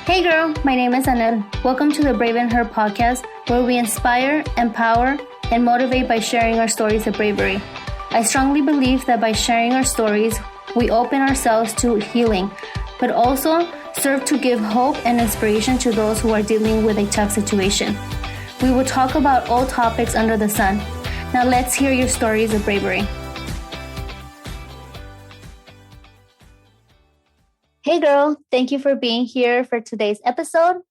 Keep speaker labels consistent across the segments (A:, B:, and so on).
A: Hey girl, my name is Anel. Welcome to the Brave in Her podcast, where we inspire, empower, and motivate by sharing our stories of bravery. I strongly believe that by sharing our stories, we open ourselves to healing, but also serve to give hope and inspiration to those who are dealing with a tough situation. We will talk about all topics under the sun. Now let's hear your stories of bravery. Hey girl, thank you for being here for today's episode.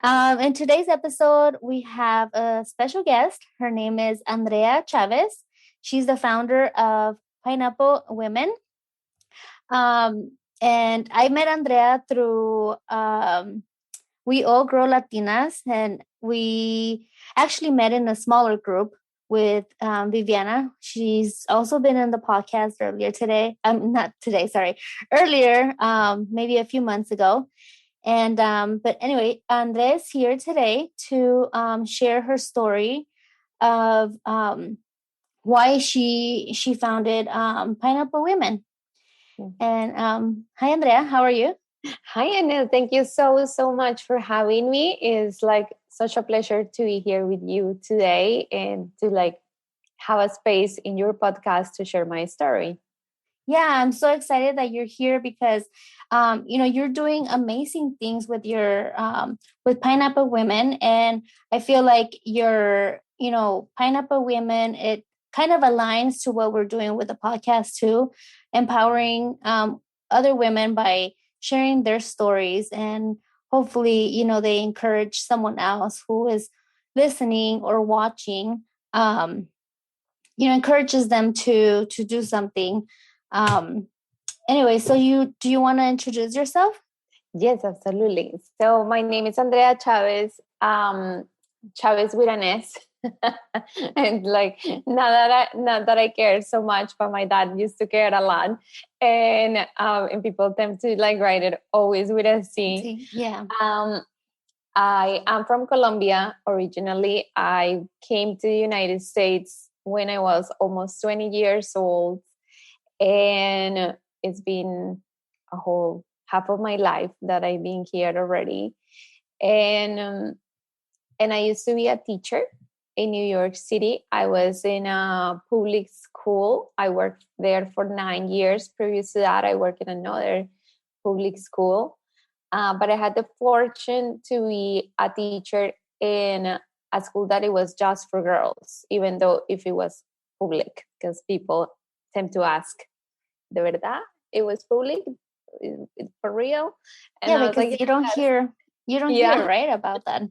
A: In today's episode, we have a special guest. Her name is Andrea Chaves. She's the founder of Pineapple Women. And I met Andrea through We All Grow Latinas, and we actually met in a smaller group with Viviana. She's also been in the podcast earlier, maybe a few months ago. And but anyway, Andrea is here today to share her story of why she founded Pineapple Women. And hi, Andrea, how are you?
B: Hi, Anel. Thank you so much for having me. It's like such a pleasure to be here with you today and to have a space in your podcast to share my story.
A: Yeah, I'm so excited that you're here because, you're doing amazing things with your with Pineapple Women, and I feel like your, Pineapple Women, it kind of aligns to what we're doing with the podcast too, empowering other women by sharing their stories, and hopefully, they encourage someone else who is listening or watching. Encourages them to do something. Anyway, so do you want to introduce yourself?
B: Yes, absolutely. So my name is Andrea Chaves, Chaves with an S. And not that I care so much, but my dad used to care a lot, and people tend to write it always with a C.
A: Yeah.
B: I am from Colombia originally. I came to the United States when I was almost 20 years old, and it's been a whole half of my life that I've been here already. And I used to be a teacher in New York City. I was in a public school. I worked there for 9 years. Previous to that, I worked in another public school. But I had the fortune to be a teacher in a school that it was just for girls, even though if it was public, because people tend to ask, de verdad, it was public, for real?
A: And yeah, because you don't hear right about that.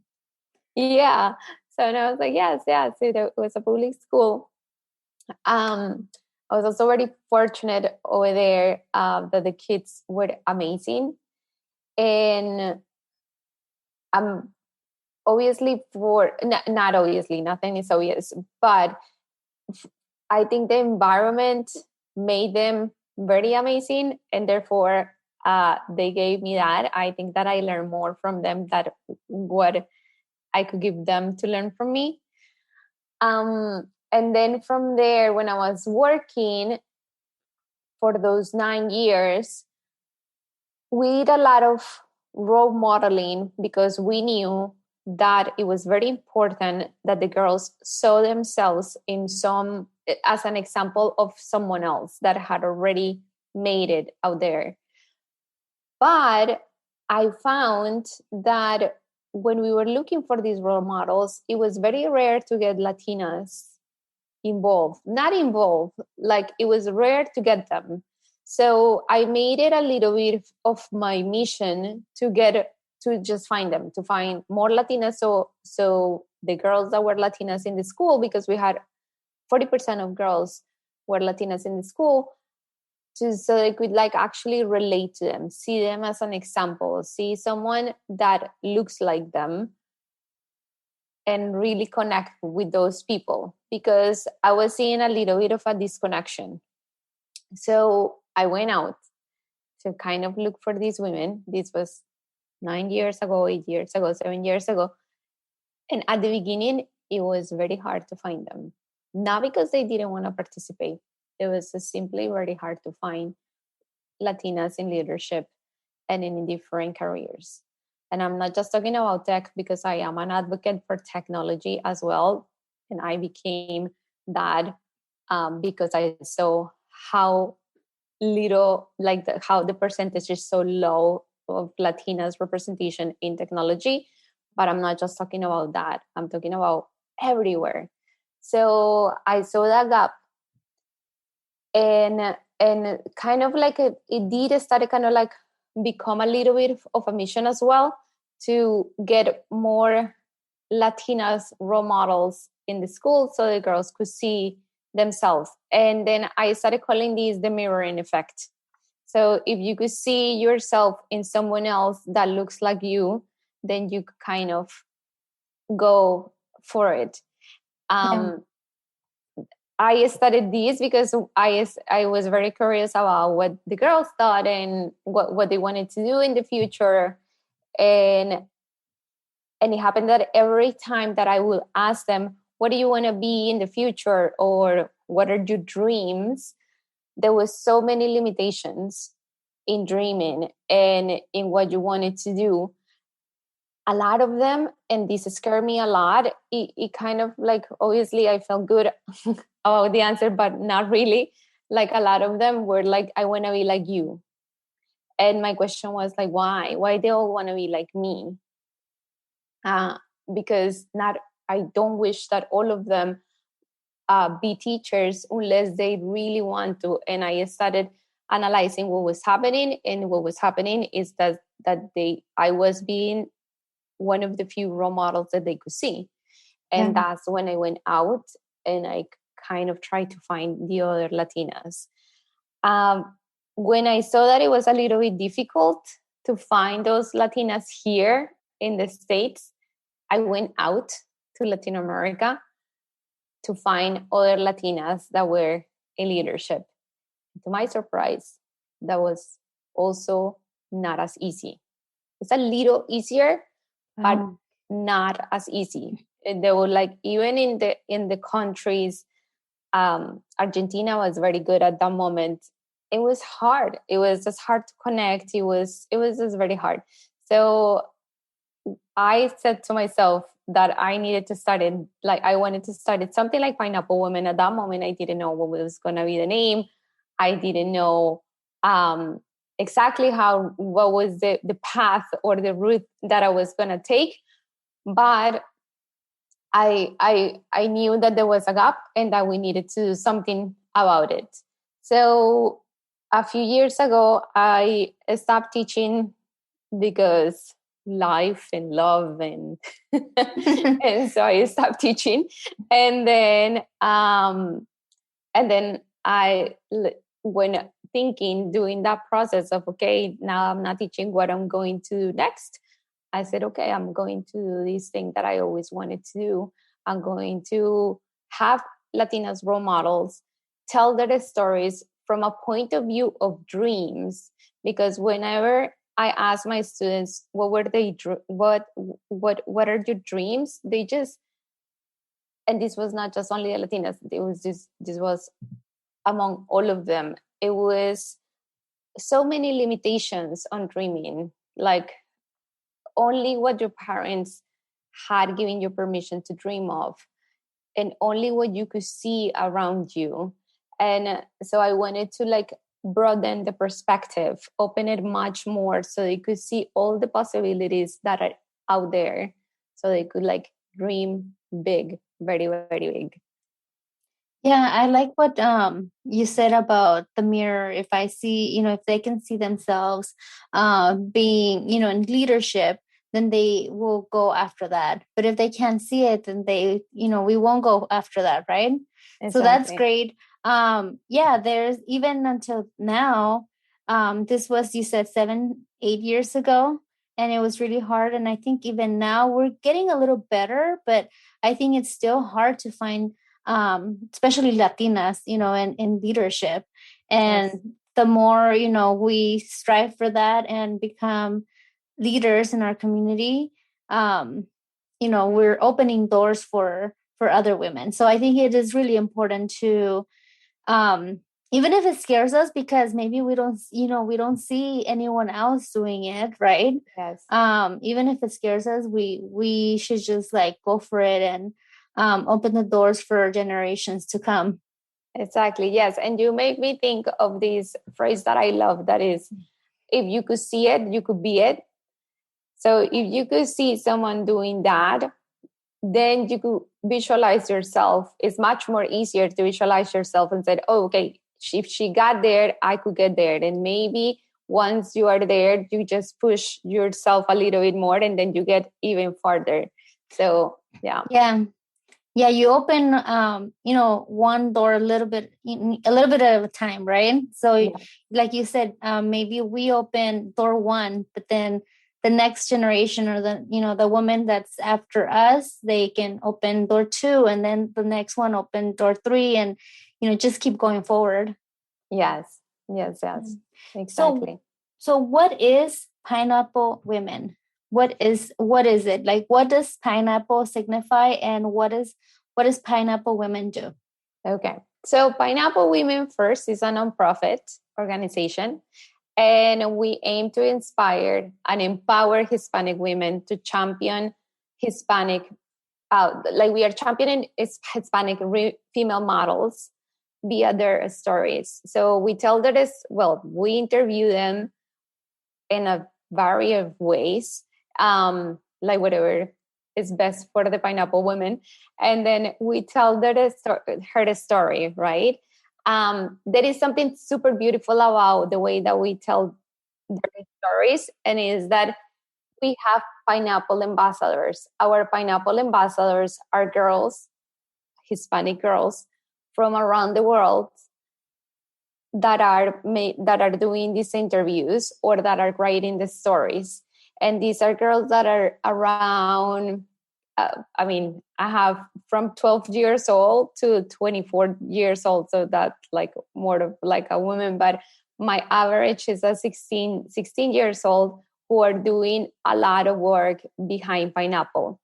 B: Yeah. So I was like, yes, it was a public school. I was also very fortunate over there that the kids were amazing. And obviously not obviously, nothing is obvious, but I think the environment made them very amazing, and therefore they gave me that. I think that I learned more from them than what I could give them to learn from me. And then from there, when I was working for those 9 years, we did a lot of role modeling because we knew that it was very important that the girls saw themselves as an example of someone else that had already made it out there. But I found that when we were looking for these role models, it was very rare to get Latinas involved. Not involved, it was rare to get them. So I made it a little bit of my mission to just find them, to find more Latinas. So the girls that were Latinas in the school, because we had 40% of girls were Latinas in the school, so they could actually relate to them, see them as an example, see someone that looks like them, and really connect with those people, because I was seeing a little bit of a disconnection. So I went out to kind of look for these women. This was 9 years ago, 8 years ago, 7 years ago. And at the beginning, it was very hard to find them. Not because they didn't want to participate. It was simply very hard to find Latinas in leadership and in different careers. And I'm not just talking about tech, because I am an advocate for technology as well. And I became that because I saw how little, like how the percentage is so low of Latinas representation in technology. But I'm not just talking about that. I'm talking about everywhere. So I saw that gap, and kind of like it did start kind of like become a little bit of a mission as well, to get more Latinas role models in the school so the girls could see themselves. And then I started calling these the mirroring effect. So if you could see yourself in someone else that looks like you, then you could kind of go for it.
A: Yeah.
B: I studied this because I was very curious about what the girls thought and what they wanted to do in the future. And it happened that every time that I would ask them, what do you want to be in the future, or what are your dreams, there was so many limitations in dreaming and in what you wanted to do. A lot of them, and this scared me a lot, it kind of like, obviously I felt good about the answer, but not really. Like a lot of them were like, I want to be like you. And my question was like, why they all want to be like me? uh, because not, I don't wish that all of them be teachers unless they really want to. And I started analyzing what was happening, and what was happening is that I was being one of the few role models that they could see. And
A: Yeah.
B: that's when I went out and I kind of tried to find the other Latinas. Um, when I saw that it was a little bit difficult to find those Latinas here in the States, I went out to Latin America to find other Latinas that were in leadership. To my surprise, that was also not as easy. It's a little easier, but
A: Wow.
B: not as easy. They were like, even in the countries, Argentina was very good at that moment. It was hard. It was just hard to connect. It was just very hard. So I said to myself that I needed to start it, like I wanted to start it something like Pineapple Women. At that moment, I didn't know what was going to be the name. I didn't know um, exactly what was the path or the route that I was going to take. But I knew that there was a gap and that we needed to do something about it. So a few years ago, I stopped teaching because life and love and so I stopped teaching. And then I, when thinking, doing that process of, okay, now I'm not teaching, what I'm going to do next, I said, okay, I'm going to do this thing that I always wanted to do. I'm going to have Latinas role models tell their stories from a point of view of dreams. Because whenever I ask my students, what were they, what are your dreams? They just, and this was not just only the Latinas, it was this was among all of them. It was so many limitations on dreaming, like only what your parents had given you permission to dream of, and only what you could see around you. And so I wanted to like broaden the perspective, open it much more so they could see all the possibilities that are out there, so they could like dream big, very, very big.
A: Yeah, I like what you said about the mirror. If I see, if they can see themselves being, in leadership, then they will go after that. But if they can't see it, then we won't go after that, right? So that's
B: Exactly.
A: great. Yeah, there's even until now, this was, you said 7, 8 years ago, and it was really hard. And I think even now we're getting a little better, but I think it's still hard to find especially Latinas, in leadership.
B: Yes.
A: And the more, we strive for that and become leaders in our community, we're opening doors for other women. So I think it is really important to, um, even if it scares us because maybe we don't, we don't see anyone else doing it, right?
B: Yes.
A: Even if it scares us, we should just like go for it and open the doors for generations to come.
B: Exactly. Yes. And you make me think of this phrase that I love, that is, if you could see it, you could be it. So if you could see someone doing that, then you could visualize yourself. It's much more easier to visualize yourself and say, oh, okay, if she got there, I could get there. And maybe once you are there, you just push yourself a little bit more and then you get even farther. So, yeah.
A: Yeah. Yeah, you open one door a little bit at a time, right? So
B: Yeah.
A: like you said, maybe we open door one, but then the next generation, or the woman that's after us, they can open door two, and then the next one open door three, and just keep going forward.
B: Yes. Yes. Yes.
A: Mm. So
B: Exactly.
A: so what is Pineapple Women? What is it? Like, what does pineapple signify, and what does Pineapple Women do?
B: Okay. So Pineapple Women First is a nonprofit organization, and we aim to inspire and empower Hispanic women to champion Hispanic, like we are championing Hispanic female models via their stories. So we tell that as well, we interview them in a variety of ways, like whatever is best for the pineapple woman. And then we tell her story, right? There is something super beautiful about the way that we tell their stories, and is that we have pineapple ambassadors. Our pineapple ambassadors are girls, Hispanic girls from around the world that are doing these interviews or that are writing the stories. And these are girls that are around, I have from 12 years old to 24 years old, so that's like more of like a woman, but my average is a 16 years old, who are doing a lot of work behind pineapple.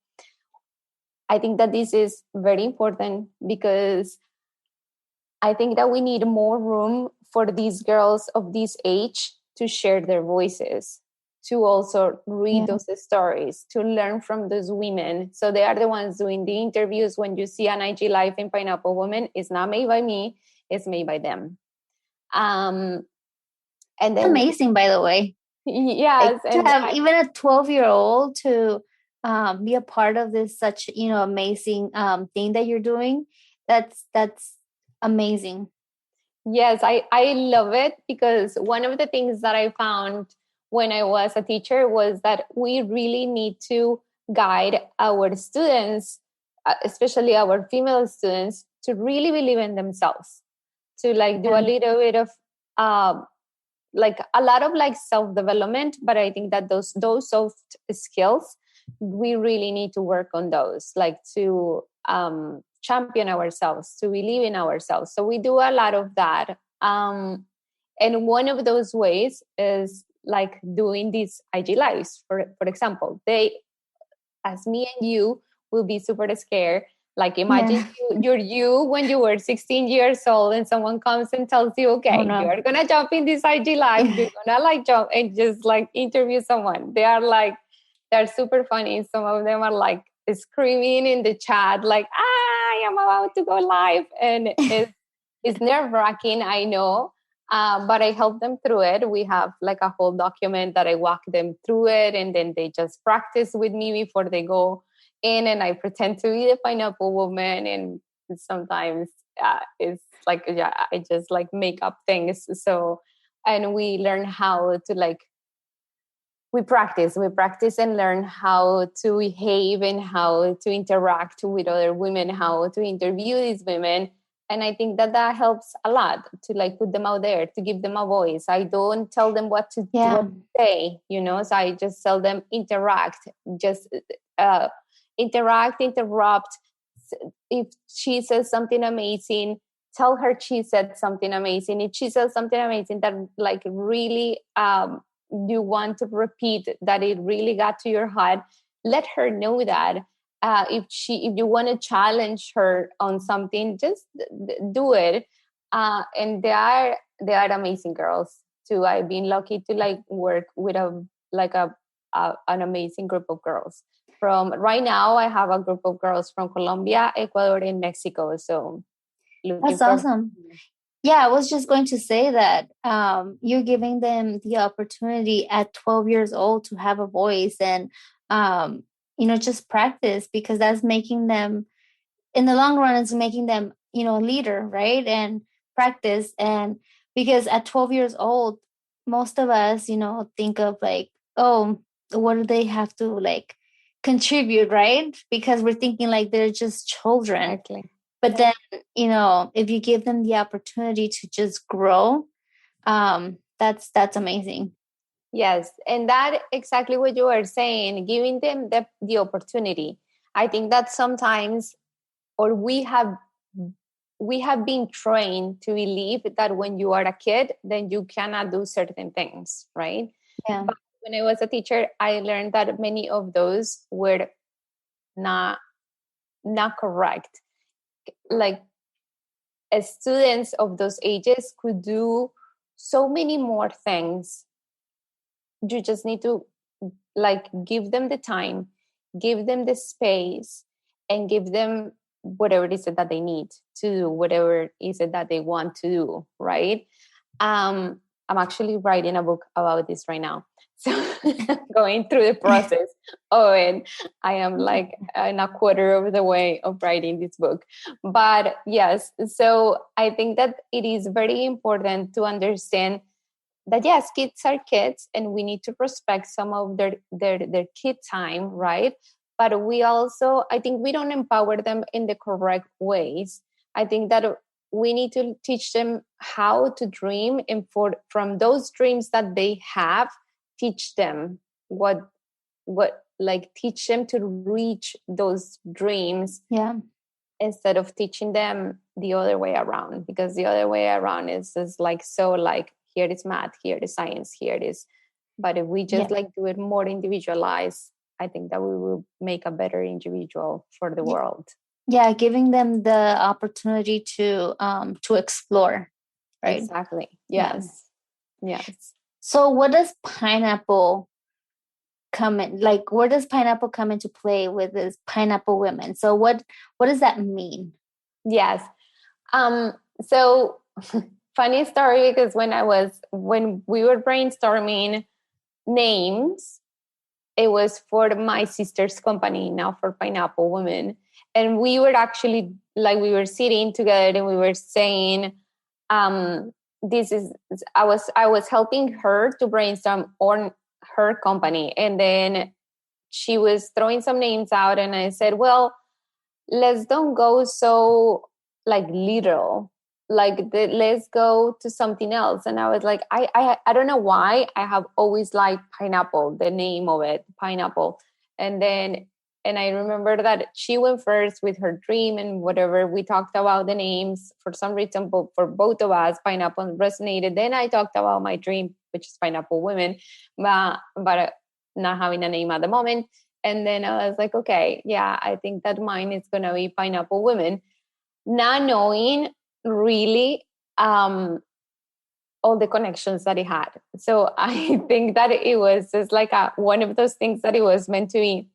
B: I think that this is very important because I think that we need more room for these girls of this age to share their voices, to also read
A: Yeah.
B: those stories, to learn from those women. So they are the ones doing the interviews. When you see an IG Live in Pineapple Woman, it's not made by me, it's made by them. And then,
A: Amazing, by the way. Like,
B: yes,
A: to
B: and
A: have even a 12-year-old to be a part of this such amazing thing that you're doing. That's amazing.
B: yes, I love it, because one of the things that I found when I was a teacher was that we really need to guide our students, especially our female students, to really believe in themselves, to like do a
A: Yeah.
B: little bit of um, like a lot of like self-development. But I think that those soft skills, we really need to work on those, like to champion ourselves, to believe in ourselves. So we do a lot of that, and one of those ways is like doing these IG lives. For example, they, as me and you, will be super scared. Like imagine
A: Yeah.
B: you when you were 16 years old and someone comes and tells you,
A: Oh
B: okay,
A: no.
B: you're gonna jump in this IG live, you're gonna like jump and just like interview someone. They're super funny. Some of them are like screaming in the chat, like, I am about to go live. And it's nerve-wracking, I know. But I help them through it. We have like a whole document that I walk them through it, and then they just practice with me before they go in, and I pretend to be the pineapple woman. And sometimes it's like, yeah, I just like make up things. So, and we learn how to like, we practice and learn how to behave and how to interact with other women, how to interview these women. And I think that that helps a lot to like put them out there, to give them a voice. I don't tell them what to
A: Yeah.
B: say, so I just tell them interact, just uh, interrupt. If she says something amazing, tell her she said something amazing. If she says something amazing that like really you want to repeat, that it really got to your heart, let her know that. If you want to challenge her on something, just do it. And they are amazing girls too. I've been lucky to like work with an amazing group of girls. From right now, I have a group of girls from Colombia, Ecuador, and Mexico. So looking
A: That's
B: for.
A: awesome. Yeah, I was just going to say that you're giving them the opportunity at 12 years old to have a voice and, just practice, because that's making them, in the long run, it's making them, a leader, right? And practice. And because at 12 years old, most of us, think of like, oh, what do they have to like contribute, right? Because we're thinking like they're just children.
B: Exactly.
A: But then, if you give them the opportunity to just grow, that's amazing.
B: Yes, and that exactly what you are saying, giving them the opportunity. I think that sometimes, or we have been trained to believe that when you are a kid, then you cannot do certain things, right?
A: Yeah.
B: But when I was a teacher, I learned that many of those were not not correct. Like students of those ages could do so many more things. You just need to like give them the time, give them the space, and give them whatever it is that they need to do, whatever it is that they want to do, right? I'm actually writing a book about this right now. So going through the process. Oh, and I am like in a quarter of the way of writing this book. But yes, so I think that it is very important to understand that yes, kids are kids and we need to respect some of their kid time, right? But we also, I think we don't empower them in the correct ways. I think that we need to teach them how to dream, and from those dreams that they have, teach them what like teach them to reach those dreams.
A: Yeah.
B: Instead of teaching them the other way around, because the other way around is like, so like, here is math, here is science, here it is. But if we just
A: Yeah.
B: like do it more individualized, I think that we will make a better individual for the world.
A: Yeah, giving them the opportunity to explore, right?
B: Exactly.
A: Yeah.
B: Yes. Yes.
A: So what does pineapple come in, like where does pineapple come into play with this pineapple women? So what does that mean?
B: Yes. So funny story, because when we were brainstorming names, it was for my sister's company, now for Pineapple Women. And we were actually like, we were sitting together and we were saying, this is, I was helping her to brainstorm on her company. And then she was throwing some names out and I said, well, let's don't go so like literal, let's go to something else. And I was like, I don't know why I have always liked pineapple, the name of it, pineapple. And I remember that she went first with her dream and whatever. We talked about the names for some reason, but for both of us, pineapple resonated. Then I talked about my dream, which is Pineapple Women, but not having a name at the moment. And then I was like, okay, yeah, I think that mine is going to be Pineapple Women. Not knowing really all the connections that it had. So I think that it was just like one of those things that it was meant to be.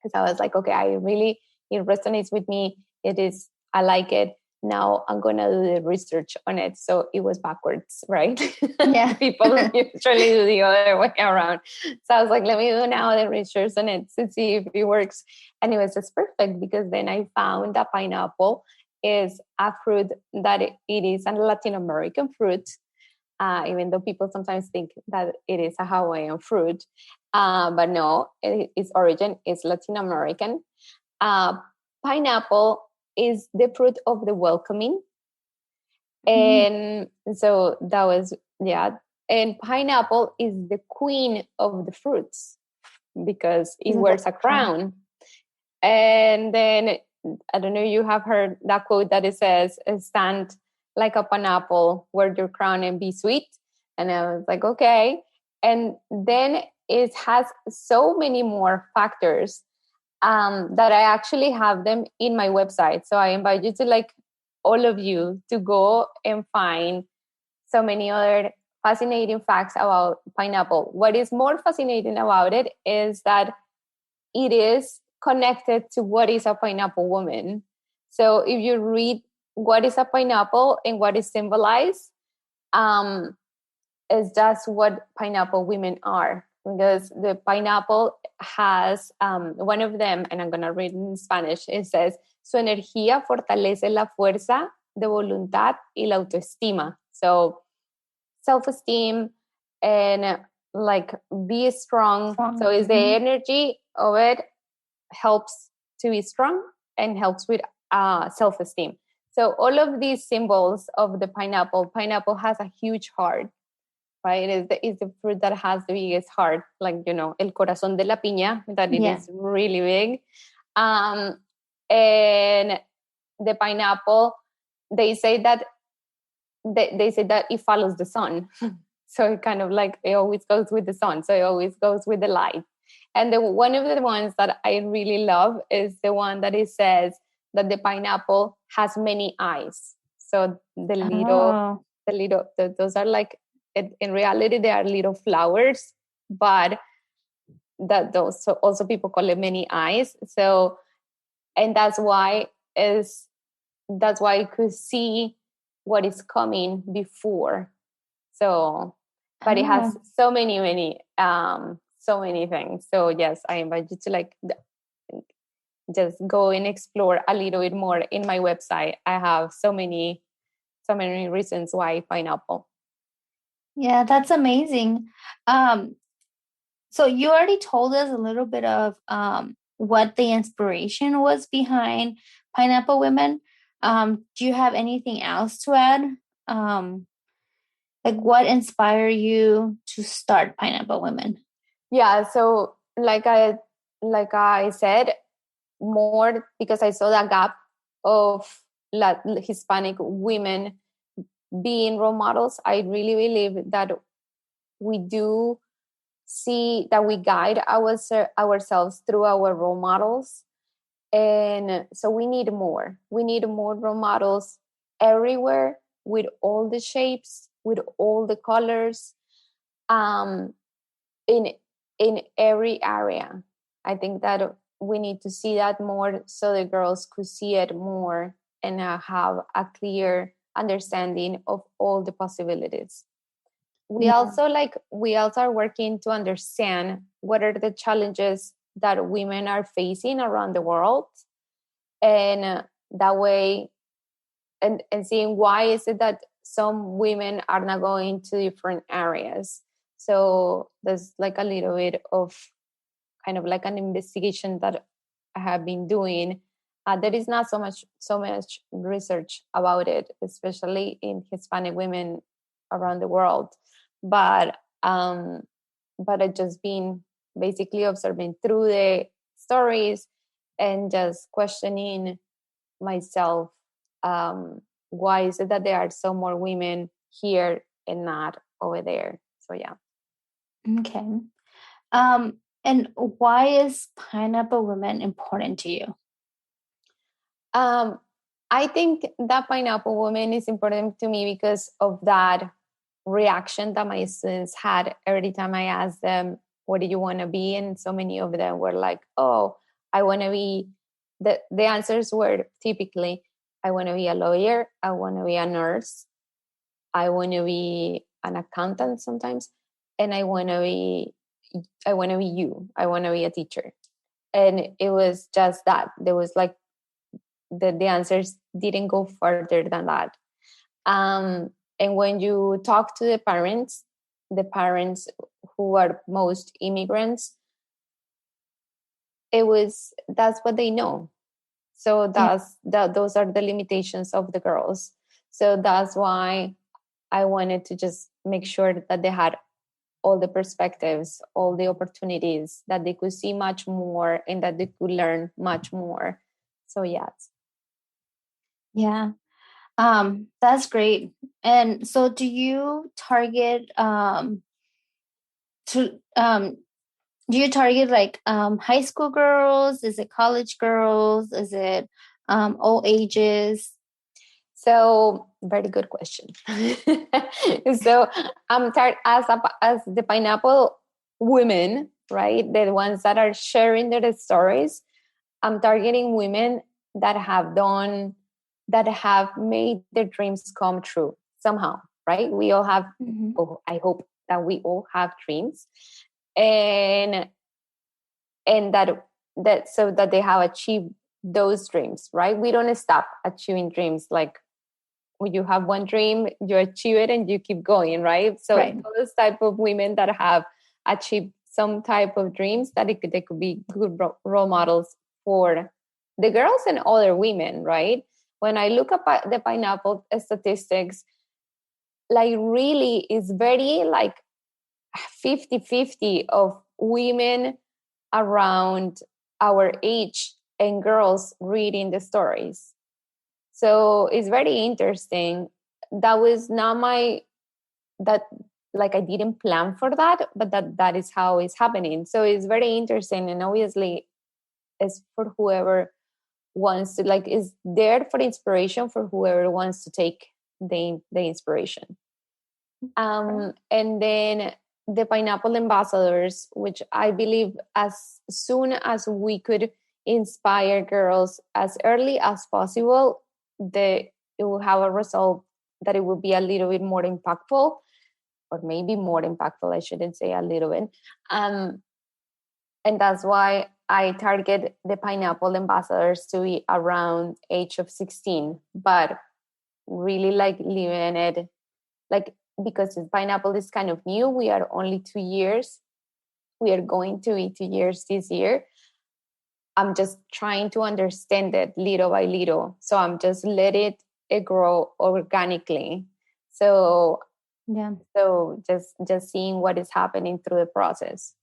B: Because I was like, okay, it resonates with me. I like it. Now I'm going to do the research on it. So it was backwards, right?
A: Yeah.
B: People usually do the other way around. So I was like, let me do now the research on it to see if it works. And it was just perfect, because then I found that pineapple is a fruit that it is a Latin American fruit. Even though people sometimes think that it is a Hawaiian fruit. But no, its origin is Latin American. Pineapple is the fruit of the welcoming. And so that was, yeah. And pineapple is the queen of the fruits because it wears a crown. And then, I don't know, you have heard that quote that it says, stand like a pineapple, wear your crown and be sweet. And I was like, okay. And then it has so many more factors that I actually have them in my website. So I invite you to like all of you to go and find so many other fascinating facts about pineapple. What is more fascinating about it is that it is connected to what is a pineapple woman. So if you read what is a pineapple and what is symbolized, um, is just what pineapple women are. Because the pineapple has one of them, and I'm going to read in Spanish, it says, su energía fortalece la fuerza de voluntad y la autoestima. So self-esteem and like be strong. So is the energy of it helps to be strong and helps with self-esteem. So all of these symbols of the pineapple has a huge heart, right? It's the fruit that has the biggest heart, like, you know, el corazón de la piña, that it is really big. And the pineapple, they say that they say that it follows the sun. So it kind of like, it always goes with the sun. So it always goes with the light. And one of the ones that I really love is the one that it says that the pineapple has many eyes. So those are like, in reality, they are little flowers, but that those, so also people call it many eyes. So, and that's why I could see what is coming before. So, but it has so many so many things. So yes, I invite you to like just go and explore a little bit more in my website. I have so many reasons why pineapple.
A: Yeah, that's amazing. So you already told us a little bit of what the inspiration was behind Pineapple Women. Do you have anything else to add? Like what inspired you to start Pineapple Women?
B: Yeah, so like I said, more because I saw that gap of Hispanic women being role models. I really believe that we do see that we guide ourselves through our role models. And so we need more. We need more role models everywhere, with all the shapes, with all the colors, um, in every area. I think that we need to see that more so the girls could see it more and have a clear understanding of all the possibilities. We also are working to understand what are the challenges that women are facing around the world, and that way, and seeing why is it that some women are not going to different areas. So there's like a little bit of kind of like an investigation that I have been doing. There is not so much research about it, especially in Hispanic women around the world. But I just been basically observing through the stories and just questioning myself, why is it that there are so more women here and not over there. So yeah.
A: Okay. And why is Pineapple Women important to you?
B: I think that Pineapple Woman is important to me because of that reaction that my students had every time I asked them, what do you want to be? And so many of them were like, oh, I want to be, the answers were typically, I want to be a lawyer, I want to be a nurse, I want to be an accountant sometimes, and I want to be you, I want to be a teacher. And it was just that. There was like, the answers didn't go further than that. And when you talk to the parents who are most immigrants, that's what they know. So those are the limitations of the girls. So that's why I wanted to just make sure that they had all the perspectives, all the opportunities, that they could see much more and that they could learn much more. So yes.
A: Yeah. That's great. And so do you target to do you target like high school girls? Is it college girls? Is it all ages?
B: So, very good question. So, I'm tired as the pineapple women, right? The ones that are sharing their stories. I'm targeting women that have made their dreams come true somehow, right? We all have.
A: Mm-hmm.
B: Oh, I hope that we all have dreams, and that so that they have achieved those dreams, right? We don't stop achieving dreams. Like when you have one dream, you achieve it and you keep going, right? So
A: Right.
B: those type of women that have achieved some type of dreams, that they could be good role models for the girls and other women, right? When I look at the pineapple statistics, like really is very like 50-50 of women around our age and girls reading the stories. So it's very interesting. That was not my that like I didn't plan for that, but that is how it's happening. So it's very interesting, and obviously it's for whoever wants to, like, is there for inspiration for whoever wants to take the inspiration.
A: Right.
B: And then the pineapple ambassadors, which I believe as soon as we could inspire girls as early as possible, it will have a result that it will be a little bit more impactful, or maybe more impactful. I shouldn't say a little bit. Um, and that's why I target the pineapple ambassadors to be around age of 16, but really like living it like, because pineapple is kind of new. We are only 2 years. We are going to be 2 years this year. I'm just trying to understand it little by little. So I'm just let it grow organically. So
A: Yeah.
B: just seeing what is happening through the process.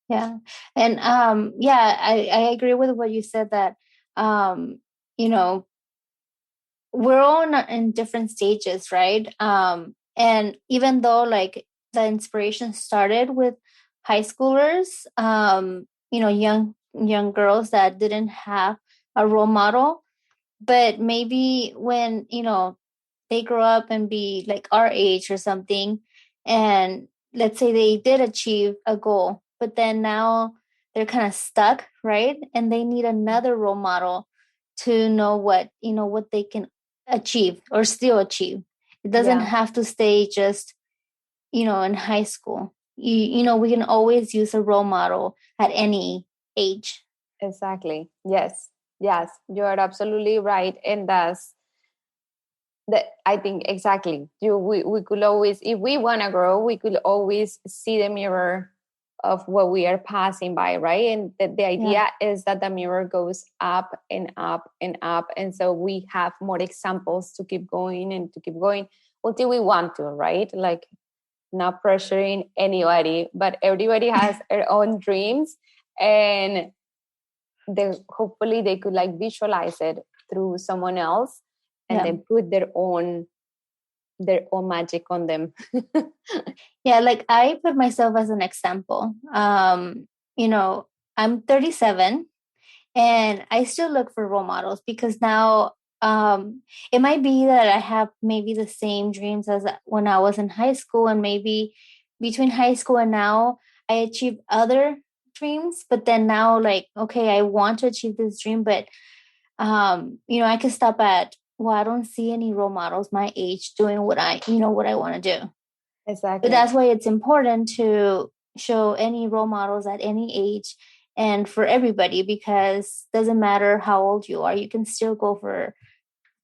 A: Yeah. And yeah, I agree with what you said that um, you know, we're all in different stages, right? And even though like the inspiration started with high schoolers, young girls that didn't have a role model, but maybe when they grow up and be like our age or something, and let's say they did achieve a goal, but then now they're kind of stuck, right? And they need another role model to know what they can achieve or still achieve. It doesn't
B: Yeah,
A: have to stay just in high school. We can always use a role model at any age.
B: exactly. Yes, you are absolutely right. And that's that, I think exactly. We could always, if we want to grow, we could always see the mirror of what we are passing by, right? And the
A: Yeah.
B: idea is that the mirror goes up and up and up, and so we have more examples to keep going and to keep going until we want to, right? Like, not pressuring anybody, but everybody has their own dreams, and hopefully they could like visualize it through someone else, and
A: Yeah.
B: then put their own magic on them.
A: Yeah, like I put myself as an example. You know, I'm 37 and I still look for role models because now it might be that I have maybe the same dreams as when I was in high school, and maybe between high school and now I achieved other dreams, but then now like okay, I want to achieve this dream, but I can stop at, well, I don't see any role models my age doing what I want to do. But
B: Exactly.
A: that's why it's important to show any role models at any age and for everybody, because it doesn't matter how old you are, you can still go for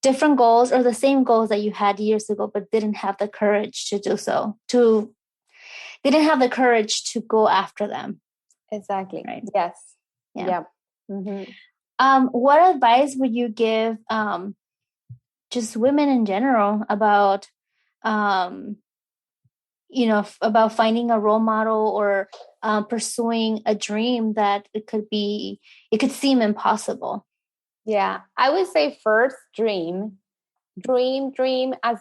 A: different goals or the same goals that you had years ago but didn't have the courage to do so, to didn't have the courage to go after them,
B: Exactly.
A: right?
B: Yes.
A: Yeah.
B: Yeah. Mm-hmm.
A: What advice would you give just women in general about um about finding a role model or pursuing a dream that it could seem impossible?
B: Yeah. I would say first, dream as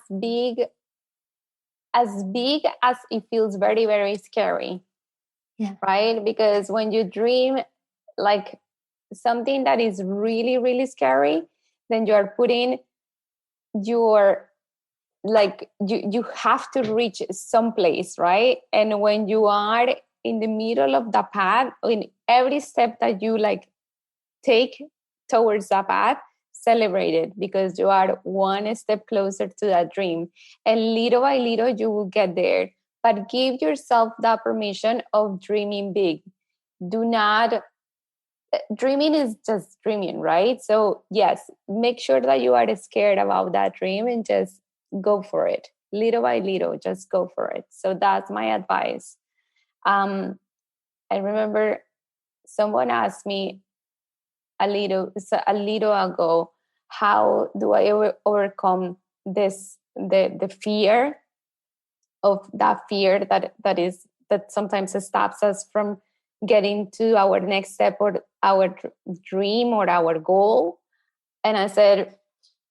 B: it feels very, very scary,
A: Yeah.
B: right? Because when you dream like something that is really, really scary, then you are putting you're like you have to reach some place, right? And when you are in the middle of the path, in every step that you like take towards that path, celebrate it, because you are one step closer to that dream, and little by little you will get there. But give yourself that permission of dreaming big. Do not, dreaming is just dreaming, right? So yes, make sure that you are scared about that dream and just go for it, little by little, just go for it. So that's my advice. um I remember someone asked me a little ago, how do I overcome this, the fear of that fear that sometimes stops us from getting to our next step or our dream or our goal. And I said,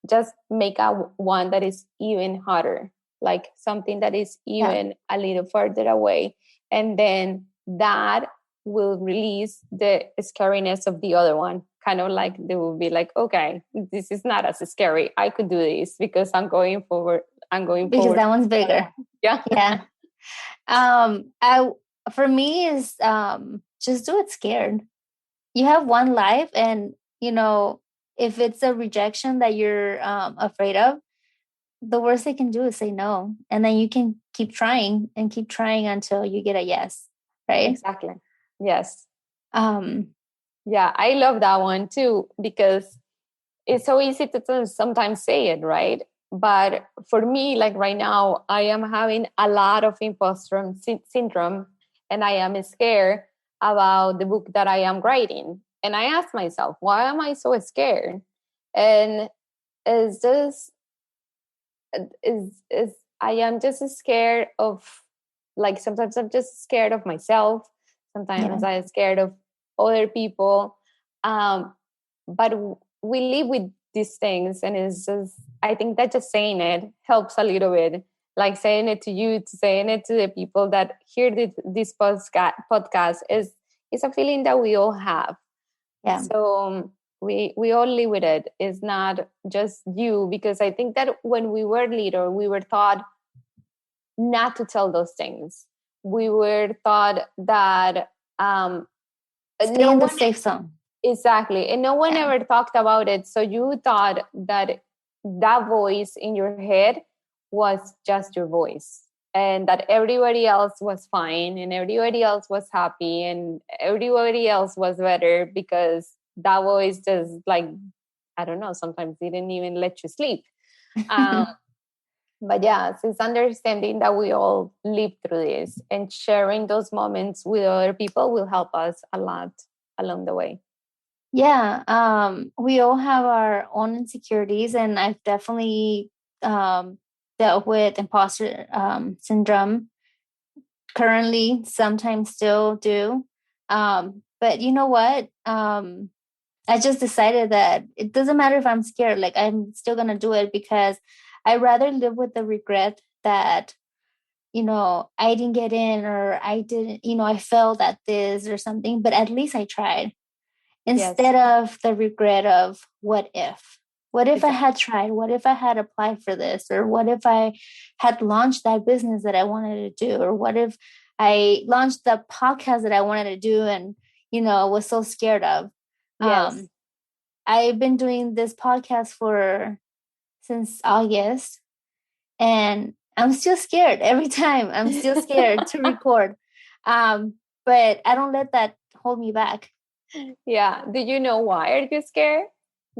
B: just make a one that is even harder, like something that is
A: Yeah.
B: even a little further away, and then that will release the scariness of the other one. Kind of like they will be like, okay, this is not as scary, I could do this because I'm going
A: Because
B: forward.
A: that one's bigger.
B: Yeah.
A: Yeah. I For me is just do it scared. You have one life, and if it's a rejection that you're afraid of, the worst they can do is say no, and then you can keep trying and keep trying until you get a yes, right?
B: Exactly. Yes.
A: um
B: Yeah, I love that one too, because it's so easy to sometimes say it, right? But for me, like right now, I am having a lot of imposter syndrome, and I am scared about the book that I am writing. And I ask myself, why am I so scared? And it's just is I am just scared of, like, sometimes I'm just scared of myself.
A: yeah.
B: Sometimes I'm scared of other people. Um, but we live with these things, and it's just, I think that just saying it helps a little bit. Like saying it to you, to saying it to the people that hear this podcast is a feeling that we all have.
A: Yeah.
B: So we all live with it. It's not just you, because I think that when we were little, we were taught not to tell those things. We were taught that
A: Stay
B: no
A: in the
B: one,
A: safe zone.
B: exactly, and no one
A: Yeah.
B: ever talked about it. So you thought that that voice in your head was just your voice, and that everybody else was fine, and everybody else was happy, and everybody else was better, because that voice just, like, I don't know, sometimes didn't even let you sleep. um, but yeah, it's understanding that we all live through this, and sharing those moments with other people will help us a lot along the way.
A: Yeah. We all have our own insecurities, and I've definitely dealt with imposter syndrome currently, sometimes still do. But you know what? I just decided that it doesn't matter if I'm scared, like I'm still gonna do it, because I rather live with the regret that, I didn't get in, or I didn't, I failed at this or something, but at least I tried,
B: Yes,
A: instead of the regret of what if. What if I
B: exactly.
A: had tried? What if I had applied for this? Or what if I had launched that business that I wanted to do? Or what if I launched the podcast that I wanted to do and, was so scared of?
B: Yes.
A: Um, I've been doing this podcast for since August, and I'm still scared every time. I'm still scared to record. Um, but I don't let that hold me back.
B: Yeah. Do you know why are you scared?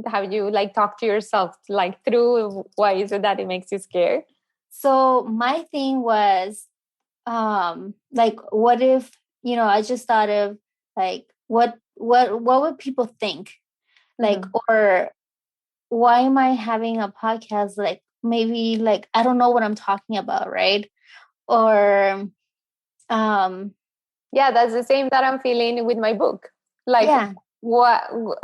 B: Have you like talked to yourself like through why is it that it makes you scared?
A: So my thing was, like, what if, I just thought of, like, what would people think? Like,
B: Mm-hmm.
A: or why am I having a podcast? Like, maybe, like, I don't know what I'm talking about, right? Or um
B: Yeah, that's the same that I'm feeling with my book. Like,
A: yeah.
B: what?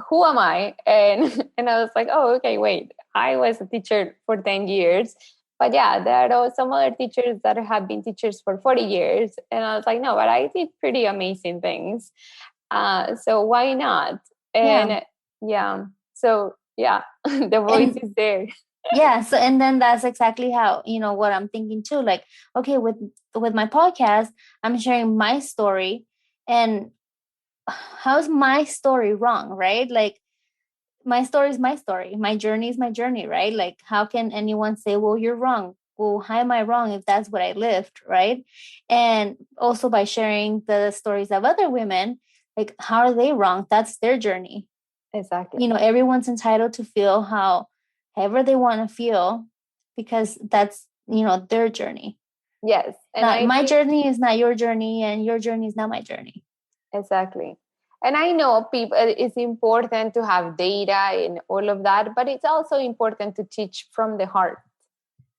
B: Who am I? And and I was like, oh, okay, wait. I was a teacher for 10 years, but yeah, there are some other teachers that have been teachers for 40 years, and I was like, no, but I did pretty amazing things. So why not?
A: Yeah.
B: And yeah, so yeah, the voice
A: And
B: is there.
A: Yeah, so and then that's exactly how, what I'm thinking too. Like, okay, with my podcast, I'm sharing my story, and how's my story wrong, right? Like, my story is my story, my journey is my journey, right? Like, how can anyone say, well, you're wrong? Well, how am I wrong if that's what I lived, right? And also by sharing the stories of other women, like, how are they wrong? That's their journey.
B: Exactly.
A: Everyone's entitled to feel however they want to feel, because that's, their journey.
B: Yes. And
A: Not
B: I
A: my
B: think
A: journey is not your journey, and your journey is not my journey.
B: exactly. And I know people, it's important to have data and all of that, but it's also important to teach from the heart.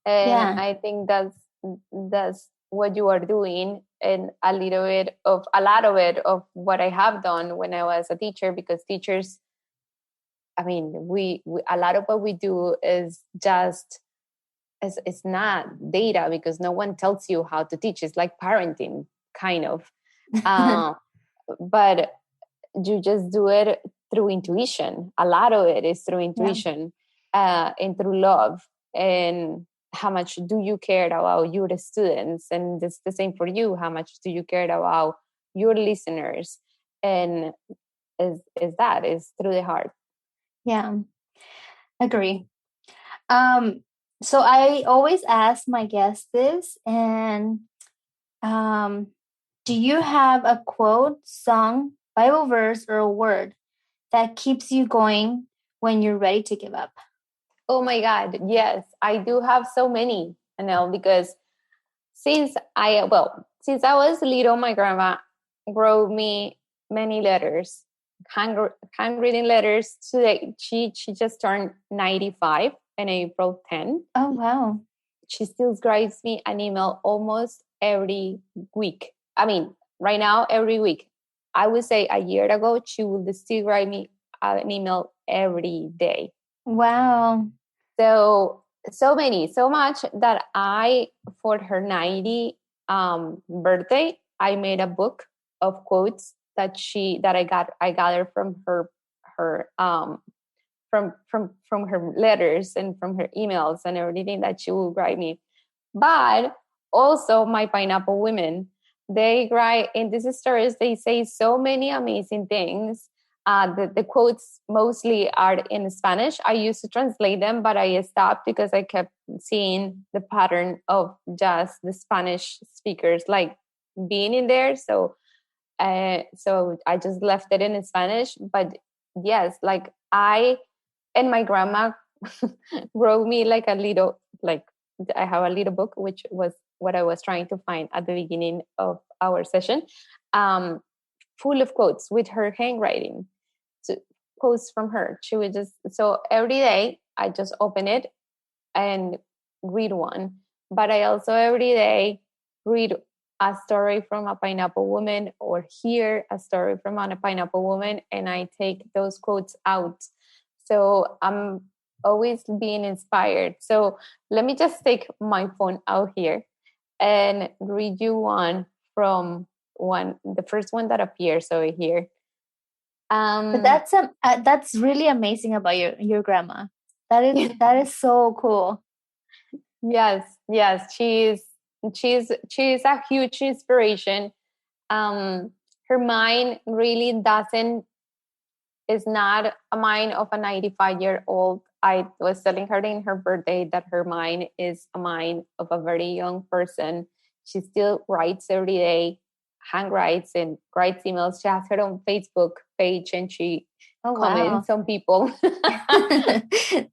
B: And
A: Yeah.
B: I think that's what you are doing, and a lot of it of what I have done when I was a teacher, because teachers, I mean, we a lot of what we do is just it's not data, because no one tells you how to teach. It's like parenting, kind of. Uh, but you just do it through intuition. A lot of it is through
A: Yeah.
B: intuition, and through love. And how much do you care about your students? And it's the same for you. How much do you care about your listeners? And is through the heart.
A: Yeah. Agree. Um, so I always ask my guests this, and um, do you have a quote, song, Bible verse, or a word that keeps you going when you're ready to give up?
B: Oh my God, yes, I do have so many, because since I was little, my grandma wrote me many letters, handwritten letters. Today, she just turned 95 in April 10.
A: Oh, wow.
B: She still writes me an email almost every week. I mean, right now, every week. I would say a year ago, she would still write me an email every day.
A: Wow.
B: So many, so much that I, for her 90 birthday, I made a book of quotes that I gathered from her from her letters and from her emails and everything that she would write me. But also my pineapple women, they write in these stories, they say so many amazing things. The quotes mostly are in Spanish. I used to translate them, but I stopped because I kept seeing the pattern of just the Spanish speakers like being in there. So I just left it in Spanish. But yes, like and my grandma wrote me like a little, like I have a little book, which was what I was trying to find at the beginning of our session, um, full of quotes with her handwriting, so, quotes from her. She would just, so every day I just open it and read one. But I also every day read a story from a pineapple woman, or hear a story from a pineapple woman, and I take those quotes out. So I'm always being inspired. So let me just take my phone out here and read you one from the first one that appears over here.
A: But
B: Um,
A: that's really amazing about your grandma. That is so cool.
B: yes, yes, she's a huge inspiration. Um, Her mind really doesn't is not a mind of a 95-year-old. I was telling her in her birthday that her mind is a mind of a very young person. She still writes every day, hand writes and writes emails. She has her own Facebook page, and she
A: Oh, wow.
B: comments on people.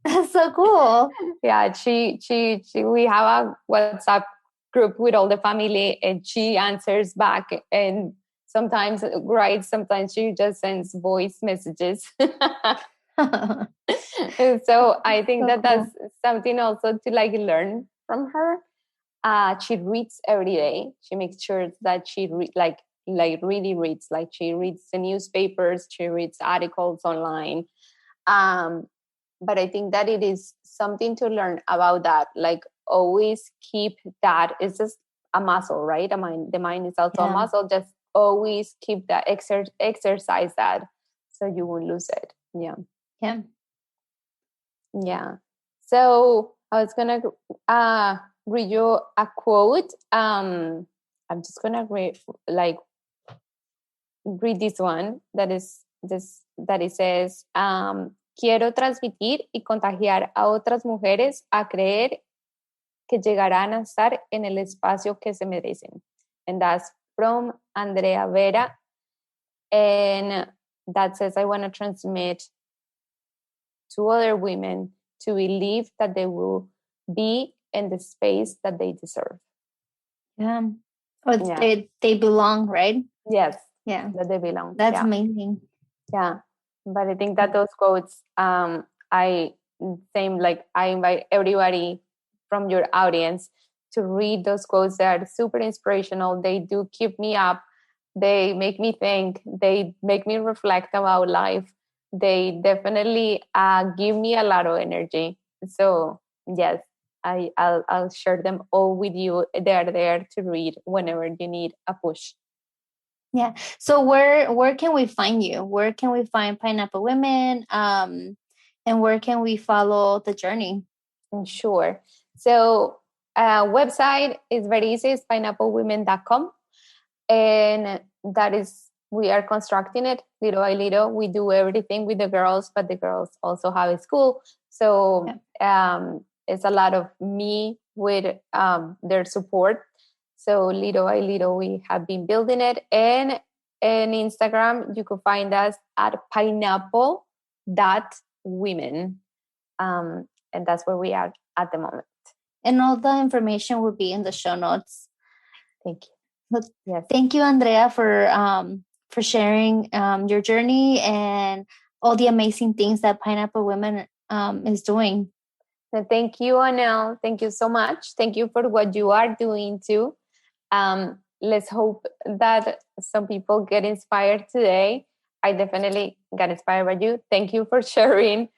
A: That's so cool.
B: Yeah, she we have a WhatsApp group with all the family, and she answers back, and sometimes writes, sometimes she just sends voice messages. And so I think
A: So
B: that that's
A: cool.
B: something also to like learn from her. She reads every day. She makes sure that like really reads, like she reads the newspapers, she reads articles online. um, but I think that it is something to learn about that. Like always keep that. It's just a muscle, right? The mind is also a
A: Yeah.
B: muscle. Just always keep that exercise that, so you won't lose it. Yeah,
A: Yeah.
B: yeah. So I was gonna read you a quote. I'm just gonna read this one that it says, quiero transmitir y contagiar a otras mujeres a creer que llegarán a estar en el espacio que se merecen. And that's from Andrea Vera. And that says, I want to transmit to other women to believe that they will be in the space that they deserve.
A: Yeah. Or they belong, right?
B: Yes.
A: Yeah.
B: That they belong.
A: That's amazing.
B: Yeah. But I think that those quotes, I invite everybody from your audience to read those quotes. They are super inspirational. They do keep me up. They make me think. They make me reflect about life. They definitely give me a lot of energy. So yes, I'll share them all with you. They are there to read whenever you need a push.
A: Yeah. So where can we find you? Where can we find Pineapple Women? And where can we follow the journey?
B: Sure. So website is very easy. It's pineapplewomen.com. And that is, we are constructing it little by little. We do everything with the girls, but the girls also have a school. So it's a lot of me with their support. So little by little, we have been building it. And in Instagram, you can find us at pineapple.women. And that's where we are at the moment.
A: And all the information will be in the show notes.
B: Thank you.
A: Yes. Thank you, Andrea, for sharing your journey and all the amazing things that Pineapple Women is doing.
B: So thank you, Anel. Thank you so much. Thank you for what you are doing too. Let's hope that some people get inspired today. I definitely got inspired by you. Thank you for sharing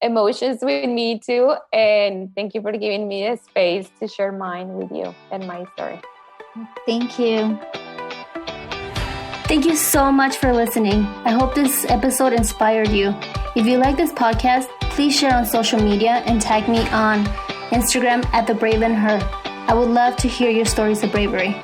B: emotions with me too. And thank you for giving me a space to share mine with you and my story.
A: Thank you. Thank you so much for listening. I hope this episode inspired you. If you like this podcast, please share on social media and tag me on Instagram at @TheBraveandHer. I would love to hear your stories of bravery.